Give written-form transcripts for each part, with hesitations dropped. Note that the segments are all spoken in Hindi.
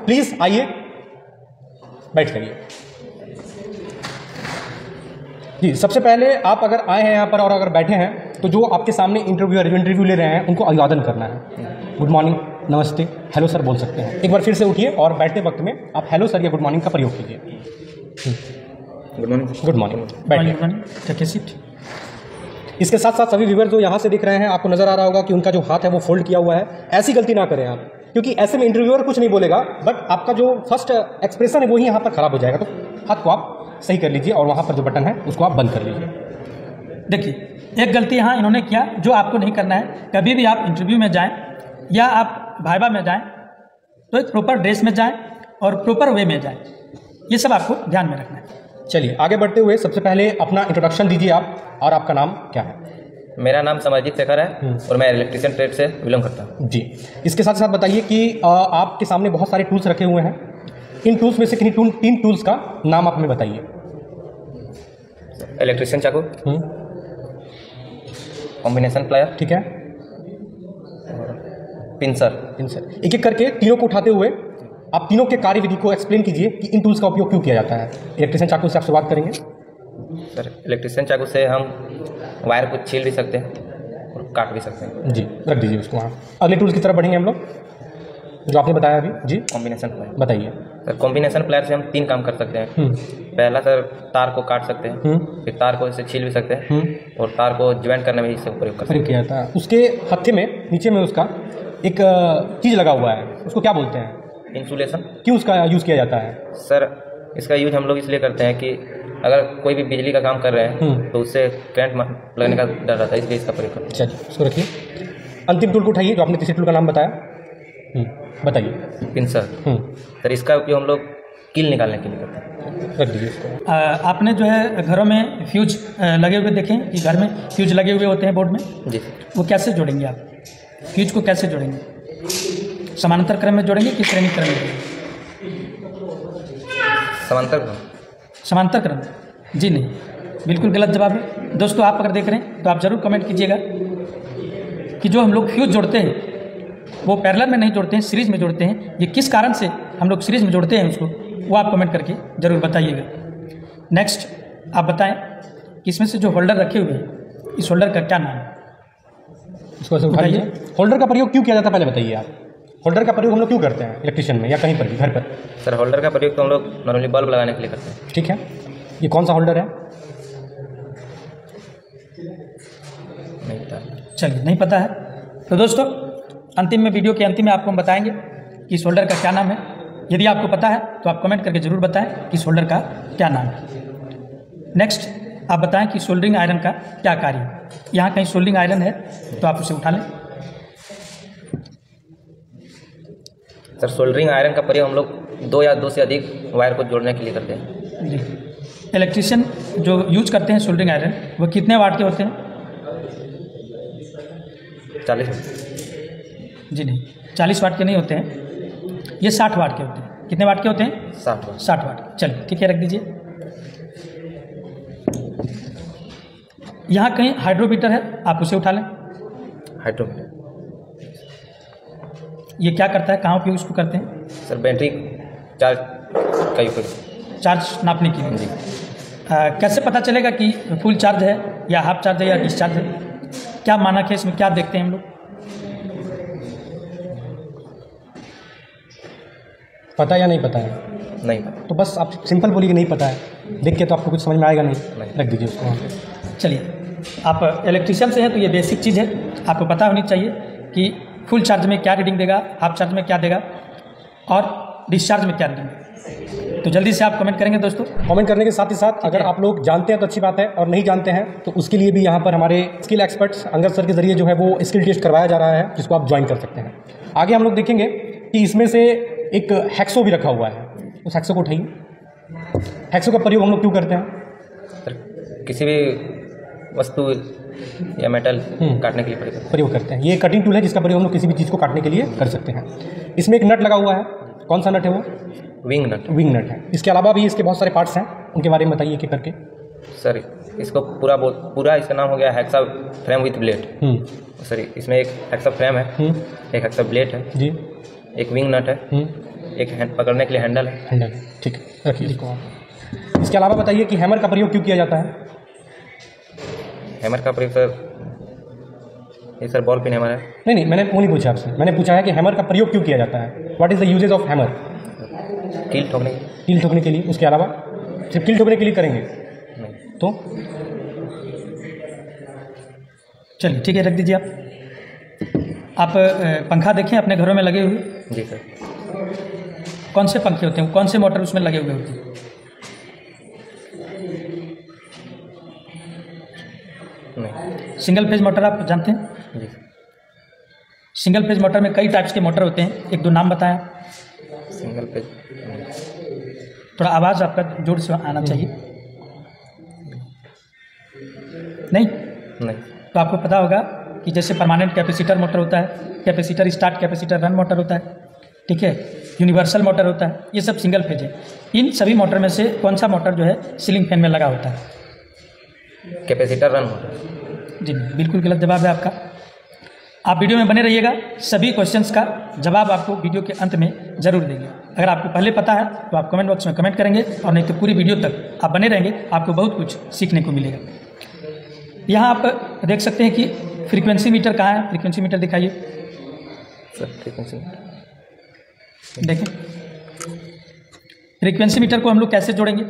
प्लीज आइए, बैठ जाइए। जी, सबसे पहले आप अगर आए हैं यहाँ पर और अगर बैठे हैं तो जो आपके सामने इंटरव्यू ले रहे हैं उनको अभिवादन करना है। गुड मॉर्निंग, नमस्ते, हेलो सर बोल सकते हैं। एक बार फिर से उठिए और बैठते वक्त में आप हेलो सर या गुड मॉर्निंग का प्रयोग कीजिए। Good morning. गुड मॉर्निंग, बैठिए। इसके साथ साथ सभी व्यूअर जो यहाँ से दिख रहे हैं, आपको नजर आ रहा होगा कि उनका जो हाथ है वो फोल्ड किया हुआ है। ऐसी गलती ना करें आप, क्योंकि ऐसे में इंटरव्यूअर कुछ नहीं बोलेगा, बट आपका जो फर्स्ट एक्सप्रेशन है वही यहाँ पर खराब हो जाएगा। तो हाथ को आप सही कर लीजिए और वहाँ पर जो बटन है उसको आप बंद कर लीजिए। देखिए, एक गलती यहाँ इन्होंने किया जो आपको नहीं करना है। कभी भी आप इंटरव्यू में जाएं या आप वाइवा में जाएं तो एक प्रॉपर ड्रेस में जाएं और प्रॉपर वे में जाएं। ये सब आपको ध्यान में रखना है। चलिए आगे बढ़ते हुए सबसे पहले अपना इंट्रोडक्शन दीजिए आप, और आपका नाम क्या है? मेरा नाम समरजीत शेखर है और मैं इलेक्ट्रिशियन ट्रेड से बिलोंग करता हूँ। जी, इसके साथ साथ बताइए कि आपके सामने बहुत सारे टूल्स रखे हुए हैं। इन टूल्स में से किन्हीं 3 टूल्स का नाम आप हमें बताइए। इलेक्ट्रिशियन चाकू, कॉम्बिनेशन प्लायर, ठीक है, पिंसर। एक एक करके तीनों को उठाते हुए आप तीनों के कार्यविधि को एक्सप्लेन कीजिए कि इन टूल्स का उपयोग क्यों किया जाता है। इलेक्ट्रिशियन चाकू से आप शुरुआत करेंगे। सर, इलेक्ट्रिशियन चाकू से हम वायर को छील भी सकते हैं और काट भी सकते हैं। जी, रख दीजिए उसको वहाँ। अगले टूल्स की तरफ बढ़ेंगे हम लोग, जो आपने बताया अभी। जी, कॉम्बिनेशन प्लायर। बताइए। सर, कॉम्बिनेशन प्लायर से हम 3 काम कर सकते हैं। पहला सर, तार को काट सकते हैं, फिर तार को इसे छील भी सकते हैं और तार को ज्वाइंट करने में इससे प्रयोग कर सकते हैं। किया जाता है। उसके हत्थे में नीचे में उसका एक चीज़ लगा हुआ है, उसको क्या बोलते हैं? इंसुलेशन। क्यों उसका यूज़ किया जाता है? सर, इसका यूज हम लोग इसलिए करते हैं कि अगर कोई भी बिजली का काम कर रहे हैं तो उससे करंट लगने का डर रहता है, इसलिए इसका प्रयोग करते हैं। चलिए उसको रखिए। अंतिम टूल को उठाइए, जो आपने तीसरे टूल का नाम बताया। बताइए। पिंसर। सर, इसका उपयोग हम लोग कील निकालने के लिए करते हैं। रख दीजिए इसको। आपने जो है घरों में फ्यूज लगे हुए देखें कि घर में फ्यूज लगे हुए होते हैं बोर्ड में। जी। वो कैसे जोड़ेंगे आप? फ्यूज को कैसे जोड़ेंगे? समानांतर क्रम में जोड़ेंगे कि श्रेणी क्रम में जोड़ेंगे? समांतर क्रम। जी नहीं, बिल्कुल गलत जवाब है। दोस्तों, आप अगर देख रहे हैं तो आप ज़रूर कमेंट कीजिएगा कि जो हम लोग फ्यूज जोड़ते हैं वो पैरेलल में नहीं जोड़ते हैं, सीरीज में जोड़ते हैं। ये किस कारण से हम लोग सीरीज में जोड़ते हैं उसको, वो आप कमेंट करके ज़रूर बताइएगा। नेक्स्ट आप बताएं कि इसमें से जो होल्डर रखे हुए हैं, इस होल्डर का क्या नाम है? इसको ऐसे उठाइए। होल्डर का प्रयोग क्यों किया जाता है पहले बताइए आप। होल्डर का प्रयोग हम लोग क्यों करते हैं इलेक्ट्रिशियन में या कहीं पर भी, घर पर? सर, होल्डर का प्रयोग तो हम लोग नॉर्मली बल्ब लगाने के लिए करते हैं। ठीक है, ये कौन सा होल्डर है? नहीं पता। चलिए, नहीं पता है तो दोस्तों अंतिम में, वीडियो के अंतिम में आपको हम बताएंगे कि इस होल्डर का क्या नाम है। यदि आपको पता है तो आप कमेंट करके ज़रूर बताएं कि इस होल्डर का क्या नाम है। नेक्स्ट आप बताएं कि सोल्डरिंग आयरन का क्या कार्य है। यहाँ कहीं सोल्डरिंग आयरन है तो आप उसे उठा लें। सर, सोल्डरिंग आयरन का प्रयोग हम लोग 2 या 2 से अधिक वायर को जोड़ने के लिए करते हैं। जी, इलेक्ट्रिशियन जो यूज करते हैं सोल्डरिंग आयरन, वो कितने वाट के होते हैं? 40। जी नहीं, 40 वाट के नहीं होते हैं, ये 60 वाट के होते हैं। कितने वाट के होते हैं? 60 वाट। चलिए ठीक है, रख दीजिए। यहाँ कहीं हाइड्रोमीटर है, आप उसे उठा लें। हाइड्रोमीटर ये क्या करता है, कहाँ उपयोग इसको करते हैं? सर, बैटरी चार्ज का उपयोग, चार्ज नापने के लिए। जी। कैसे पता चलेगा कि फुल चार्ज है या हाफ चार्ज है या डिस्चार्ज है? क्या मानक है इसमें, क्या देखते हैं हम लोग? पता या नहीं पता है? नहीं। तो बस आप सिंपल बोलिए कि नहीं पता है, देख के तो आपको कुछ समझ में आएगा नहीं। रख दीजिए उसको वहाँ पे। चलिए, आप इलेक्ट्रिशियन से हैं तो ये बेसिक चीज़ है, आपको पता होनी चाहिए कि फुल चार्ज में क्या रीडिंग देगा, हाफ चार्ज में क्या देगा और डिस्चार्ज में क्या रीडिंग देगा। तो जल्दी से आप कमेंट करेंगे दोस्तों। कमेंट करने के साथ ही साथ अगर आप लोग जानते हैं तो अच्छी बात है, और नहीं जानते हैं तो उसके लिए भी यहाँ पर हमारे स्किल एक्सपर्ट्स अंगद सर के जरिए जो है वो स्किल टेस्ट करवाया जा रहा है, जिसको आप ज्वाइन कर सकते हैं। आगे हम लोग देखेंगे कि इसमें से एक हैक्सो भी रखा हुआ है, उस हैक्सो को उठाइए। हैक्सो का प्रयोग हम लोग क्यों करते हैं? किसी भी वस्तु या मेटल काटने के लिए प्रयोग करते हैं। ये कटिंग टूल है जिसका प्रयोग हम लोग किसी भी चीज़ को काटने के लिए कर सकते हैं। इसमें एक नट लगा हुआ है, कौन सा नट है वो? विंग नट। विंग नट है। इसके अलावा भी इसके बहुत सारे पार्ट्स हैं, उनके बारे में बताइए एक एक करके। सर, इसको पूरा इसका नाम हो गया hexa frame with blade. Sir, इसमें एक हेक्सा फ्रेम है, एक हेक्सा ब्लेड है जी, एक विंग नट है एक हैंड पकड़ने के लिए हैंडल है। हैंडल, ठीक है, रखिए इसको आप। इसके अलावा बताइए कि हैमर का प्रयोग क्यों किया जाता है? हैमर का प्रयोग सर, ये सर बॉल पिन हैमर है। नहीं, मैंने वो नहीं पूछा आपसे, मैंने पूछा है कि हैमर का प्रयोग क्यों किया जाता है? What is the usages of hammer? कील ठोकने के लिए। कील ठोकने के लिए। उसके अलावा सिर्फ कील ठोकने के लिए करेंगे नहीं। तो चलिए ठीक है, रख दीजिए आप पंखा देखें अपने घरों में लगे हुए? जी सर। कौन से पंखे होते हैं, कौन से मोटर उसमें लगे हुए होते हैं? नहीं। सिंगल फेज मोटर आप जानते हैं? जी। सिंगल फेज मोटर में कई टाइप्स के मोटर होते हैं, एक दो नाम बताएं। Single page. थोड़ा आवाज़ आपका जोर से आना चाहिए। नहीं? नहीं। तो आपको पता होगा कि जैसे परमानेंट कैपेसिटर मोटर होता है, capacitor start, capacitor run motor होता है, ठीक है, यूनिवर्सल मोटर होता है, ये सब सिंगल फेज है। इन सभी मोटर में से कौन सा मोटर जो है सीलिंग फैन में लगा होता है? Capacitor run motor. जी बिल्कुल गलत जवाब है आपका। आप वीडियो में बने रहिएगा, सभी क्वेश्चंस का जवाब आपको वीडियो के अंत में जरूर देंगे। अगर आपको पहले पता है तो आप कमेंट बॉक्स में कमेंट करेंगे, और नहीं तो पूरी वीडियो तक आप बने रहेंगे, आपको बहुत कुछ सीखने को मिलेगा। यहाँ आप देख सकते हैं कि फ्रीक्वेंसी मीटर कहाँ है, फ्रीक्वेंसी मीटर दिखाइए सर। फ्रीक्वेंसी देखें, फ्रीक्वेंसी मीटर को हम लोग कैसे जोड़ेंगे?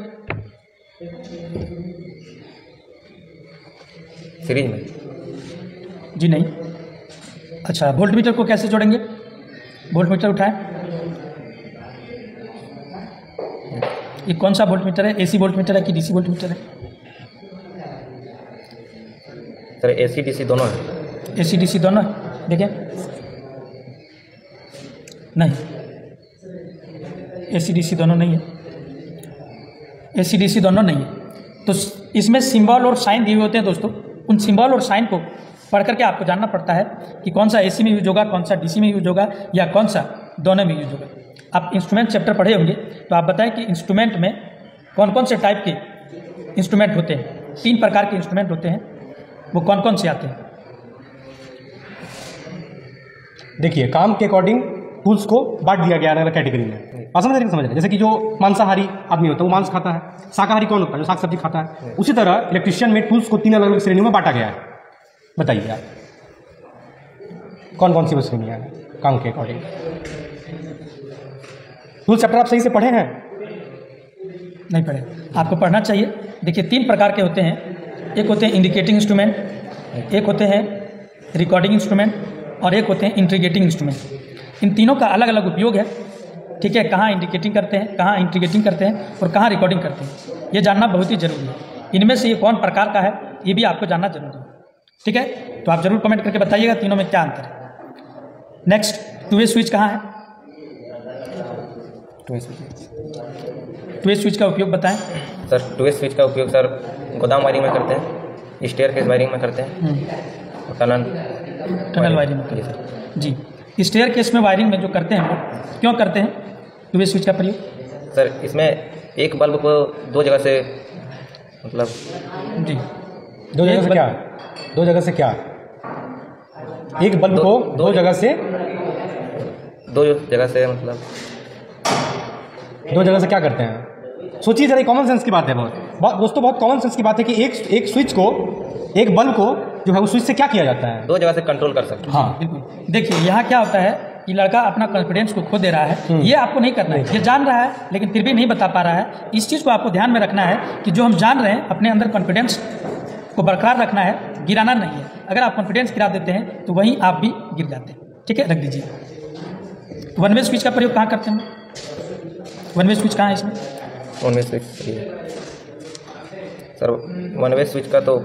सीरीज में। जी नहीं। अच्छा, वोल्ट मीटर को कैसे जोड़ेंगे? वोल्ट मीटर उठाएं। ये कौन सा वोल्ट मीटर है, एसी वोल्ट मीटर है कि डीसी वोल्ट मीटर है? सर एसी डीसी दोनों है। एसी डीसी दोनों है, देखें। नहीं, एसी डीसी दोनों नहीं है, एसी डीसी दोनों नहीं है। तो इसमें सिंबल और साइन दिए होते हैं दोस्तों, उन सिंबल और साइन को पढ़ करके आपको जानना पड़ता है कि कौन सा एसी में यूज होगा, कौन सा डीसी में यूज होगा, या कौन सा दोनों में यूज होगा। आप इंस्ट्रूमेंट चैप्टर पढ़े होंगे, तो आप बताएं कि इंस्ट्रूमेंट में कौन कौन से टाइप के इंस्ट्रूमेंट होते हैं। 3 प्रकार के इंस्ट्रूमेंट होते हैं, वो कौन कौन से आते हैं? देखिए, काम के अकॉर्डिंग टूल्स को बांट दिया गया अलग अलग कैटेगरी में। आप समझ रहे हैं? जैसे कि जो मांसाहारी आदमी होता है वो मांस खाता है, शाकाहारी कौन होता है जो साग सब्जी खाता है। उसी तरह इलेक्ट्रिशियन में टूल्स को 3 अलग अलग श्रेणियों में बांटा गया है। बताइए आप कौन कौन सी वो श्रेणियाँ हैं काम के अकॉर्डिंग? टूल चैप्टर आप सही से पढ़े हैं? नहीं पढ़े, आपको पढ़ना चाहिए। देखिए, 3 प्रकार के होते हैं, एक होते हैं इंडिकेटिंग इंस्ट्रूमेंट, एक होते हैं रिकॉर्डिंग इंस्ट्रूमेंट, और एक होते हैं इंट्रीगेटिंग इंस्ट्रूमेंट। इन तीनों का अलग अलग उपयोग है, ठीक है। कहाँ इंडिकेटिंग करते हैं, कहाँ इंट्रीगेटिंग करते हैं, और कहाँ रिकॉर्डिंग करते हैं, ये जानना बहुत ही जरूरी है। इनमें से ये कौन प्रकार का है ये भी आपको जानना जरूरी है, ठीक है। तो आप जरूर कमेंट करके बताइएगा तीनों में क्या अंतर है। नेक्स्ट, 2 वे स्विच कहाँ है? 2 वे स्विच का उपयोग बताएं। सर 2 वे स्विच का उपयोग सर गोदाम वायरिंग में करते हैं, स्टेयरकेस वायरिंग में करते हैं, और टनल वायरिंग में करते हैं। जी, स्टेयरकेस में वायरिंग में जो करते हैं हम लोग, क्यों करते हैं 2 वे स्विच का प्रयोग? सर इसमें एक बल्ब को 2 जगह से, मतलब जी 2 जगह से क्या? 2 जगह से क्या? एक बल्ब को 2 जगह से, 2 जगह से मतलब 2 जगह से क्या करते हैं? सोचिए जरा, कॉमन सेंस की बात है, बहुत दोस्तों, बहुत कॉमन सेंस की बात है कि एक स्विच को, एक बल्ब को जो है उस स्विच से क्या किया जाता है? 2 जगह से कंट्रोल कर सकते हैं। हाँ बिल्कुल। देखिए, यहाँ क्या होता है कि लड़का अपना कॉन्फिडेंस को खो दे रहा है, ये आपको नहीं करना है। ये जान रहा है लेकिन फिर भी नहीं बता पा रहा है। इस चीज़ को आपको ध्यान में रखना है कि जो हम जान रहे हैं, अपने अंदर कॉन्फिडेंस को बरकरार रखना है, गिराना नहीं है। अगर आप कॉन्फिडेंस गिरा देते हैं तो वहीं आप भी गिर जाते हैं, ठीक है। रख दीजिए। 1 वे स्विच का प्रयोग कहाँ करते हैं? 1 वे स्विच कहाँ है इसमें? 1 वे स्विच सर, 1 वे स्विच का तो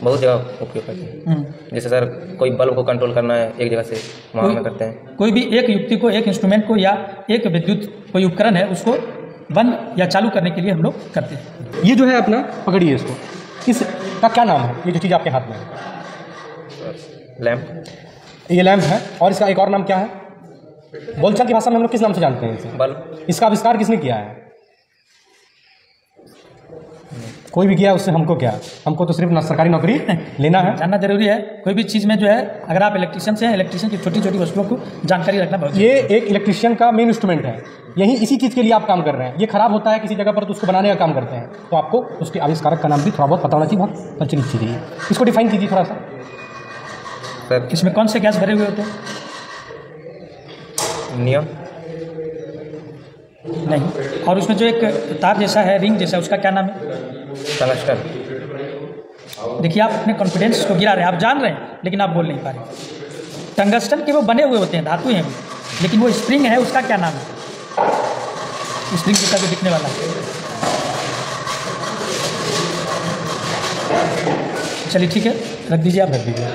बहुत जगह उपयोग करते हैं। जैसे सर कोई बल्ब को कंट्रोल करना है एक जगह से, वहाँ में करते हैं। कोई भी एक युक्ति को, एक इंस्ट्रूमेंट को, या एक विद्युत कोई उपकरण है उसको बंद या चालू करने के लिए हम लोग करते हैं। ये जो है अपना, पकड़िए इसको, इसका क्या नाम है? ये जो चीज़ आपके हाथ में है, लैंप। ये लैंप है, और इसका एक और नाम क्या है? बोलचाल की भाषा में हम लोग किस नाम से जानते हैं इसे? बल्ब। इसका आविष्कार किसने किया है? कोई भी किया उससे हमको क्या, हमको तो सिर्फ सरकारी नौकरी लेना है। जानना जरूरी है। कोई भी चीज़ में जो है, अगर आप इलेक्ट्रिशियन से हैं, इलेक्ट्रिशियन की छोटी छोटी वस्तुओं को जानकारी रखना बहुत ये एक इलेक्ट्रिशियन का मेन इंस्ट्रूमेंट है, यही इसी चीज़ के लिए आप काम कर रहे हैं। ये खराब होता है किसी जगह पर तो उसको बनाने का काम करते हैं, तो आपको उसके आविष्कारक का नाम भी थोड़ा बहुत पता होना चाहिए, बहुत प्रचलित चीज़ है। इसको डिफाइन कीजिए थोड़ा सा। सर इसमें कौन से गैस भरे हुए होते हैं? नियम नहीं। और उसमें जो एक तार जैसा है, रिंग जैसा, उसका क्या नाम है? टंगस्टन। देखिए, आप अपने कॉन्फिडेंस को गिरा रहे हैं, आप जान रहे हैं लेकिन आप बोल नहीं पा रहे। टंगस्टन के वो बने हुए होते हैं, धातु हैं वो, लेकिन वो स्प्रिंग है, उसका क्या नाम है? स्प्रिंग जैसा जो दिखने वाला है। चलिए ठीक है, रख दीजिए, आप रख दीजिए।